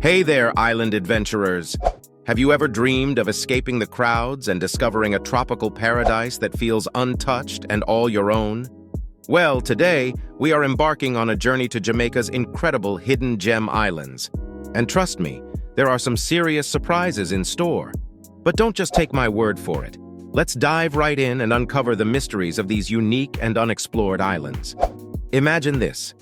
Hey there, island adventurers! Have you ever dreamed of escaping the crowds and discovering a tropical paradise that feels untouched and all your own? Well, today, we are embarking on a journey to Jamaica's incredible hidden gem islands. And trust me, there are some serious surprises in store. But don't just take my word for it. Let's dive right in and uncover the mysteries of these unique and unexplored islands. Imagine this.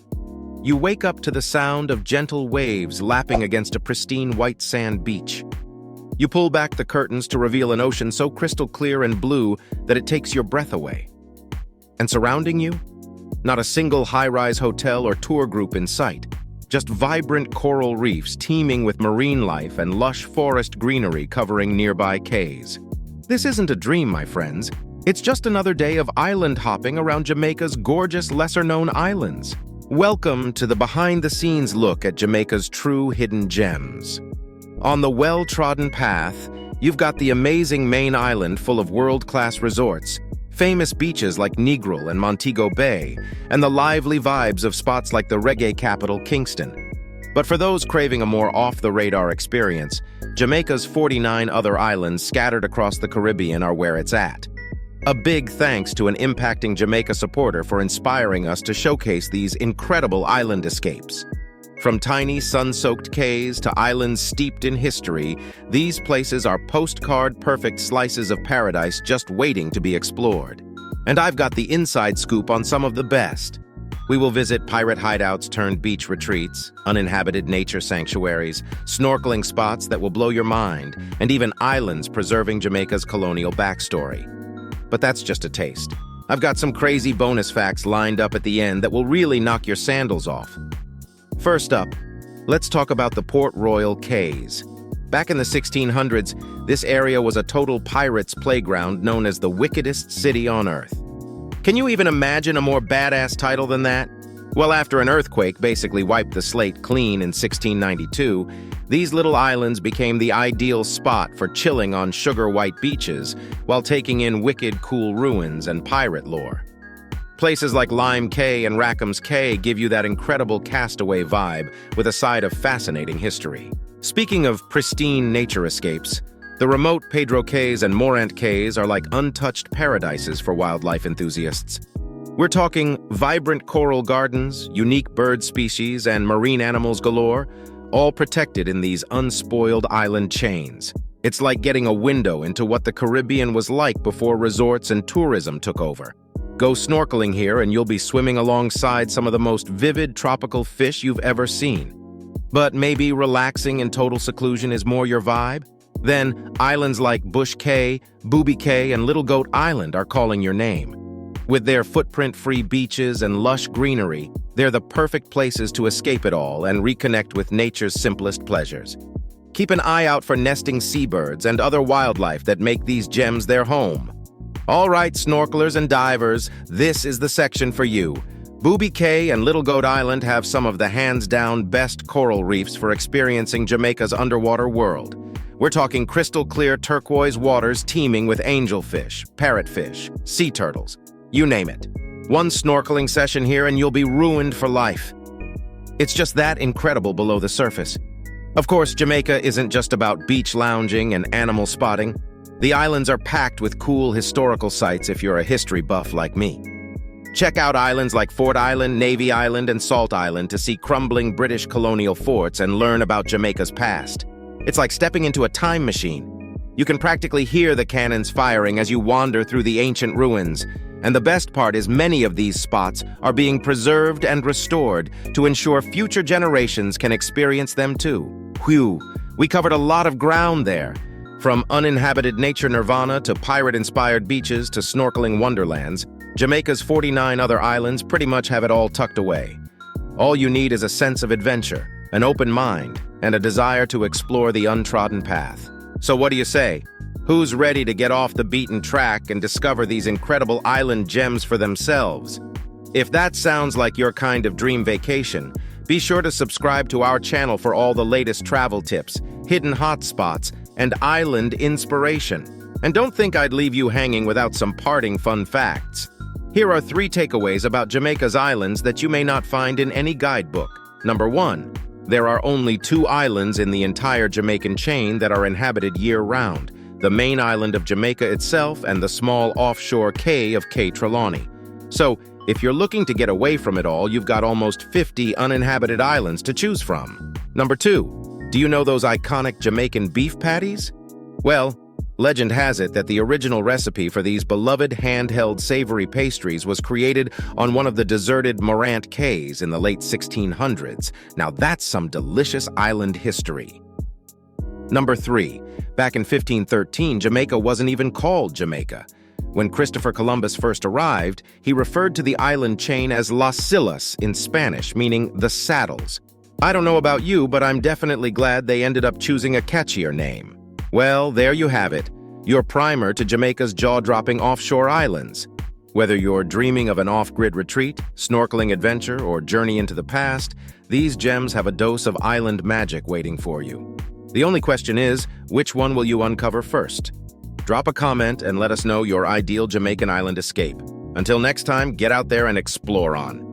You wake up to the sound of gentle waves lapping against a pristine white sand beach. You pull back the curtains to reveal an ocean so crystal clear and blue that it takes your breath away. And surrounding you? Not a single high-rise hotel or tour group in sight. Just vibrant coral reefs teeming with marine life and lush forest greenery covering nearby Cays. This isn't a dream, my friends. It's just another day of island hopping around Jamaica's gorgeous lesser-known islands. Welcome to the behind-the-scenes look at Jamaica's true hidden gems. On the well-trodden path, you've got the amazing main island full of world-class resorts, famous beaches like Negril and Montego Bay, and the lively vibes of spots like the reggae capital Kingston. But for those craving a more off-the-radar experience, Jamaica's 49 other islands scattered across the Caribbean are where it's at. A big thanks to an impacting Jamaica supporter for inspiring us to showcase these incredible island escapes. From tiny sun-soaked cays to islands steeped in history, these places are postcard-perfect slices of paradise just waiting to be explored. And I've got the inside scoop on some of the best. We will visit pirate hideouts turned beach retreats, uninhabited nature sanctuaries, snorkeling spots that will blow your mind, and even islands preserving Jamaica's colonial backstory. But that's just a taste. I've got some crazy bonus facts lined up at the end that will really knock your sandals off. First up, let's talk about the Port Royal Cays. Back in the 1600s, this area was a total pirate's playground known as the wickedest city on Earth. Can you even imagine a more badass title than that? Well, after an earthquake basically wiped the slate clean in 1692, these little islands became the ideal spot for chilling on sugar-white beaches while taking in wicked cool ruins and pirate lore. Places like Lime Cay and Rackham's Cay give you that incredible castaway vibe with a side of fascinating history. Speaking of pristine nature escapes, the remote Pedro Cays and Morant Cays are like untouched paradises for wildlife enthusiasts. We're talking vibrant coral gardens, unique bird species, and marine animals galore, all protected in these unspoiled island chains. It's like getting a window into what the Caribbean was like before resorts and tourism took over. Go snorkeling here and you'll be swimming alongside some of the most vivid tropical fish you've ever seen. But maybe relaxing in total seclusion is more your vibe? Then islands like Bush Cay, Booby Cay, and Little Goat Island are calling your name. With their footprint-free beaches and lush greenery, they're the perfect places to escape it all and reconnect with nature's simplest pleasures. Keep an eye out for nesting seabirds and other wildlife that make these gems their home. All right, snorkelers and divers, this is the section for you. Booby Cay and Little Goat Island have some of the hands-down best coral reefs for experiencing Jamaica's underwater world. We're talking crystal-clear turquoise waters teeming with angelfish, parrotfish, sea turtles. You name it. One snorkeling session here and you'll be ruined for life. It's just that incredible below the surface. Of course, Jamaica isn't just about beach lounging and animal spotting. The islands are packed with cool historical sites if you're a history buff like me. Check out islands like Fort Island, Navy Island, and Salt Island to see crumbling British colonial forts and learn about Jamaica's past. It's like stepping into a time machine. You can practically hear the cannons firing as you wander through the ancient ruins. And the best part is many of these spots are being preserved and restored to ensure future generations can experience them too. Whew, we covered a lot of ground there. From uninhabited nature nirvana to pirate-inspired beaches to snorkeling wonderlands, Jamaica's 49 other islands pretty much have it all tucked away. All you need is a sense of adventure, an open mind, and a desire to explore the untrodden path. So what do you say? Who's ready to get off the beaten track and discover these incredible island gems for themselves? If that sounds like your kind of dream vacation, be sure to subscribe to our channel for all the latest travel tips, hidden hotspots, and island inspiration. And don't think I'd leave you hanging without some parting fun facts. Here are 3 takeaways about Jamaica's islands that you may not find in any guidebook. Number 1. There are only 2 islands in the entire Jamaican chain that are inhabited year-round: the main island of Jamaica itself and the small offshore cay of Caye Trelawney. So, if you're looking to get away from it all, you've got almost 50 uninhabited islands to choose from. Number 2, do you know those iconic Jamaican beef patties? Well, legend has it that the original recipe for these beloved handheld savory pastries was created on one of the deserted Morant Cays in the late 1600s. Now that's some delicious island history. Number 3, back in 1513, Jamaica wasn't even called Jamaica. When Christopher Columbus first arrived, he referred to the island chain as Las Islas in Spanish, meaning the saddles. I don't know about you, but I'm definitely glad they ended up choosing a catchier name. Well, there you have it, your primer to Jamaica's jaw-dropping offshore islands. Whether you're dreaming of an off-grid retreat, snorkeling adventure, or journey into the past, these gems have a dose of island magic waiting for you. The only question is, which one will you uncover first? Drop a comment and let us know your ideal Jamaican island escape. Until next time, get out there and explore on.